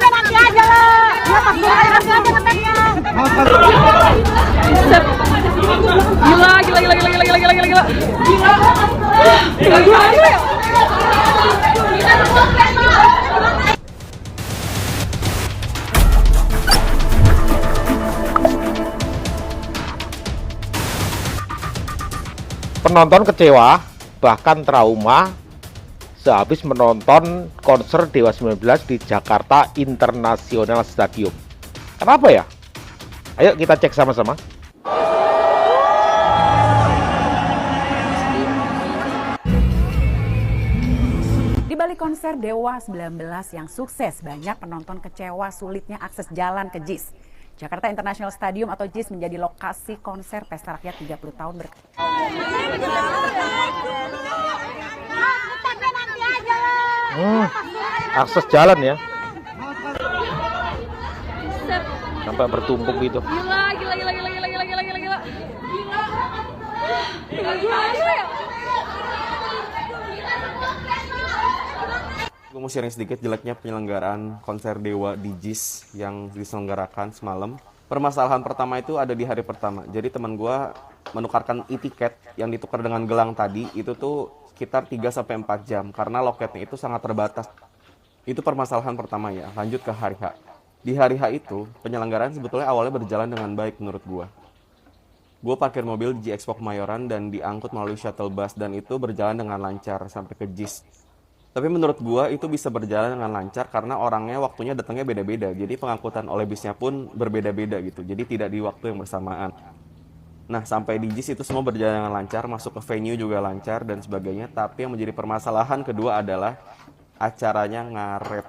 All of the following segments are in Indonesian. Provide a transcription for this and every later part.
nanti aja lah. Ya pas nanti aja ngeteknya. Gila. Penonton kecewa, bahkan trauma sehabis menonton konser Dewa 19 di Jakarta International Stadium. Kenapa ya? Ayo kita cek sama-sama. Di balik konser Dewa 19 yang sukses, banyak penonton kecewa sulitnya akses jalan ke JIS. Jakarta International Stadium atau JIS menjadi lokasi konser pesta rakyat 30 tahun Akses jalan ya. Sampai bertumpuk gitu. Gila. Gue mau sharing sedikit jeleknya penyelenggaraan konser Dewa di JIS yang diselenggarakan semalam. Permasalahan pertama itu ada di hari pertama. Jadi teman gue menukarkan e-tiket yang ditukar dengan gelang tadi itu tuh sekitar 3-4 jam karena loketnya itu sangat terbatas. Itu permasalahan pertama ya. Lanjut ke hari H. Di hari H itu penyelenggaraan sebetulnya awalnya berjalan dengan baik menurut gue. Gue parkir mobil di G-Expo Kemayoran dan diangkut melalui shuttle bus dan itu berjalan dengan lancar sampai ke JIS. Tapi menurut gua itu bisa berjalan dengan lancar karena orangnya waktunya datangnya beda-beda. Jadi pengangkutan oleh bisnya pun berbeda-beda gitu. Jadi tidak di waktu yang bersamaan. Nah, sampai di JIS itu semua berjalan dengan lancar, masuk ke venue juga lancar dan sebagainya. Tapi yang menjadi permasalahan kedua adalah acaranya ngaret.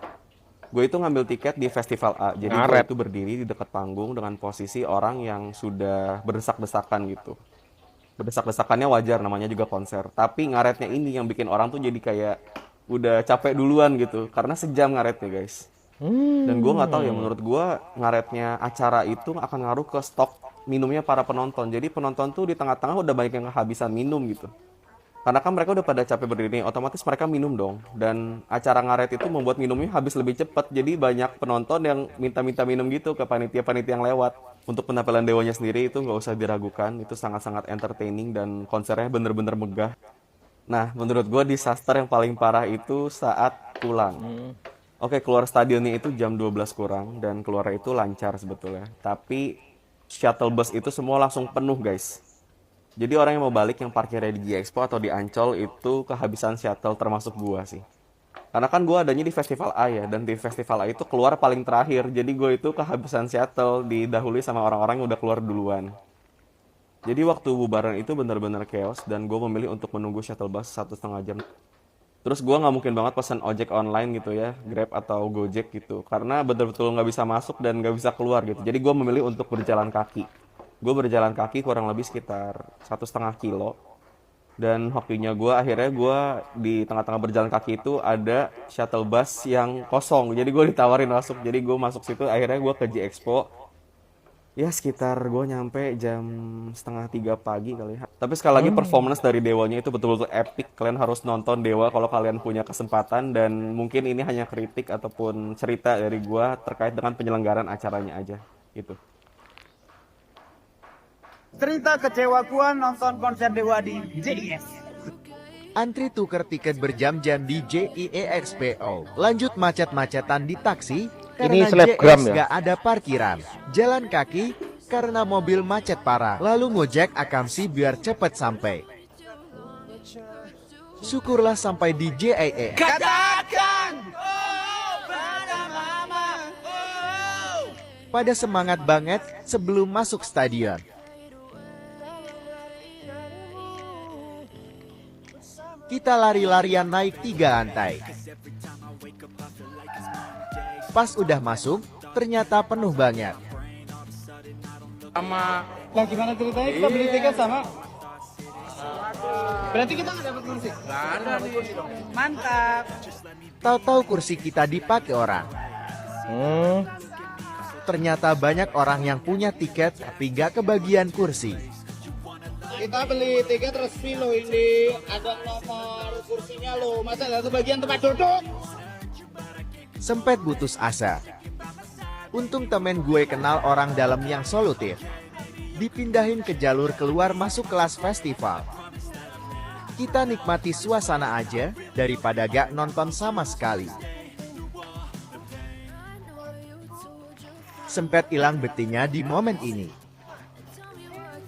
Gue itu ngambil tiket di Festival A. Jadi gue itu berdiri di dekat panggung dengan posisi orang yang sudah berdesak-desakan gitu. Berdesak-desakannya wajar, namanya juga konser. Tapi ngaretnya ini yang bikin orang tuh jadi kayak udah capek duluan gitu karena sejam ngaretnya guys. Dan gue nggak tahu ya, menurut gue ngaretnya acara itu akan ngaruh ke stok minumnya para penonton. Jadi penonton tuh di tengah-tengah udah banyak yang kehabisan minum gitu. Karena kan mereka udah pada capek berdiri, otomatis mereka minum dong. Dan acara ngaret itu membuat minumnya habis lebih cepat. Jadi banyak penonton yang minta-minta minum gitu ke panitia-panitia yang lewat. Untuk penampilan Dewanya sendiri itu nggak usah diragukan, itu sangat-sangat entertaining dan konsernya bener-bener megah. Nah, menurut gue disaster yang paling parah itu saat pulang. Oke, keluar stadionnya itu jam 12 kurang dan keluarnya itu lancar sebetulnya. Tapi shuttle bus itu semua langsung penuh guys. Jadi orang yang mau balik yang parkirnya di G-Expo atau di Ancol itu kehabisan shuttle termasuk gue sih. Karena kan gue adanya di Festival A ya, dan di Festival A itu keluar paling terakhir. Jadi gue itu kehabisan shuttle didahului sama orang-orang yang udah keluar duluan. Jadi waktu bubaran itu benar-benar chaos dan gue memilih untuk menunggu shuttle bus 1,5 jam. Terus gue nggak mungkin banget pesan ojek online gitu ya, Grab atau Gojek gitu. Karena betul-betul nggak bisa masuk dan nggak bisa keluar gitu. Jadi gue memilih untuk berjalan kaki. Gue berjalan kaki kurang lebih sekitar 1,5 kilo. Dan hokinya akhirnya gue di tengah-tengah berjalan kaki itu ada shuttle bus yang kosong. Jadi gue ditawarin masuk, jadi gue masuk situ. Akhirnya gue ke G-Expo. Ya sekitar gue nyampe jam 2:30 pagi kali ya. Tapi sekali lagi performance dari Dewanya itu betul-betul epic. Kalian harus nonton Dewa kalau kalian punya kesempatan. Dan mungkin ini hanya kritik ataupun cerita dari gue terkait dengan penyelenggaraan acaranya aja gitu. Cerita kecewa gua nonton konser Dewa di JIS. Antri tuker tiket berjam-jam di JIEXPO. Lanjut macet-macetan di taksi karena JS ya? gak ada parkiran. Jalan kaki karena mobil macet parah. Lalu ngojek akamsi biar cepet sampai. Syukurlah sampai di JIE. Katakan Pada semangat banget sebelum masuk stadion. Kita lari-larian naik 3 lantai. Pas udah masuk, ternyata penuh banget. sama. Lah gimana ceritanya kita beli tiket sama? Berarti kita nggak dapat kursi? Nggak ada kursi dong. Mantap. Tahu-tahu kursi kita dipakai orang. Ternyata banyak orang yang punya tiket tapi gak kebagian kursi. Kita beli tiket resmi loh ini. Ada nomor kursinya loh. Masa nggak kebagian tempat duduk? sempet putus asa. Untung temen gue kenal orang dalam yang solutif. Dipindahin ke jalur keluar masuk kelas festival. Kita nikmati suasana aja, daripada gak nonton sama sekali. Sempet hilang betinya di momen ini.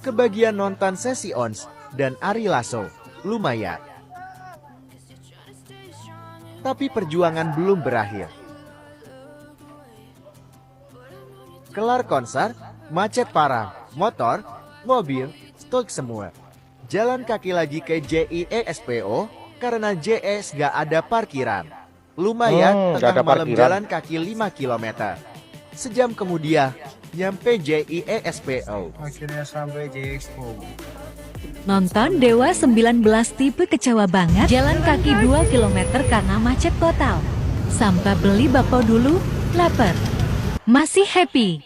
Kebagian nonton sesi Ons dan Ari Lasso, lumayan. Tapi perjuangan belum berakhir. Kelar konser, macet parah, motor, mobil, stok semua. Jalan kaki lagi ke JIESPO karena JS gak ada parkiran. Lumayan Gak ada tengah malam parkiran. jalan kaki 5 km. Sejam kemudian nyampe JIESPO. Akhirnya sampai JXPO. Nonton Dewa 19 tipe kecewa banget, jalan kaki 2 km karena macet total. Sampai beli bakpo dulu, lapar. Masih happy?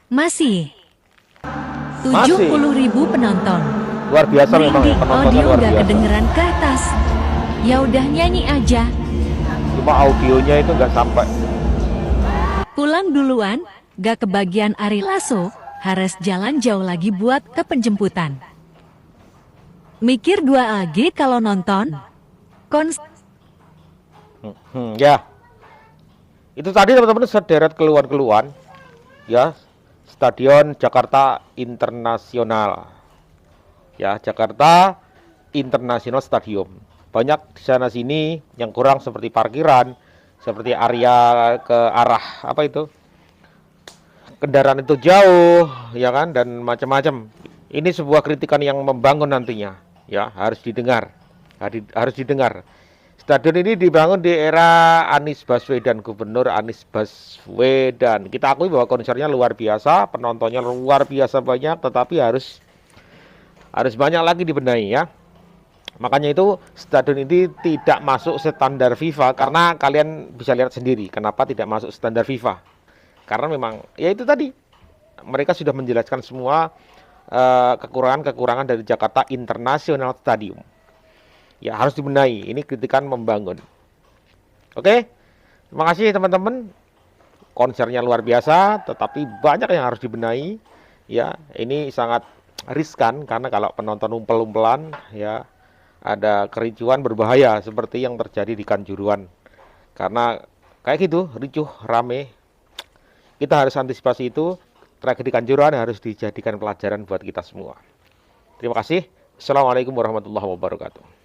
Masih. 70.000 penonton. Luar biasa memang ya, Merinding, penontonnya audio luar gak biasa. kedengeran ke atas. Ya udah nyanyi aja. Cuma audionya itu nggak sampai. Pulang duluan, gak kebagian Ari Lasso, harus jalan jauh lagi buat ke penjemputan. Mikir dua lagi kalau nonton. Ya. Itu tadi teman-teman sederet keluhan-keluhan. Ya, Stadion Jakarta Internasional. Ya, Jakarta International Stadium. Banyak di sana sini yang kurang seperti parkiran, seperti area ke arah apa itu? Kendaraan itu jauh, ya kan, dan macam-macam. Ini sebuah kritikan yang membangun nantinya, ya, harus didengar. Harus didengar. Stadion ini dibangun di era Anies Baswedan, Gubernur Anies Baswedan. Kita akui bahwa konsernya luar biasa, penontonnya luar biasa banyak, tetapi harus banyak lagi dibenahi ya. Makanya itu stadion ini tidak masuk standar FIFA karena kalian bisa lihat sendiri kenapa tidak masuk standar FIFA. Karena memang ya itu tadi mereka sudah menjelaskan semua kekurangan-kekurangan dari Jakarta International Stadium. Ya harus dibenahi. Ini kritikan membangun. Oke, terima kasih teman-teman. Konsernya luar biasa, tetapi banyak yang harus dibenahi. Ya, ini sangat riskan karena kalau penonton umpel-umpelan, ya ada kericuan berbahaya seperti yang terjadi di Kanjuruhan. Karena kayak gitu, ricuh, rame. Kita harus antisipasi itu. Tragedi Kanjuruhan harus dijadikan pelajaran buat kita semua. Terima kasih. Assalamualaikum warahmatullahi wabarakatuh.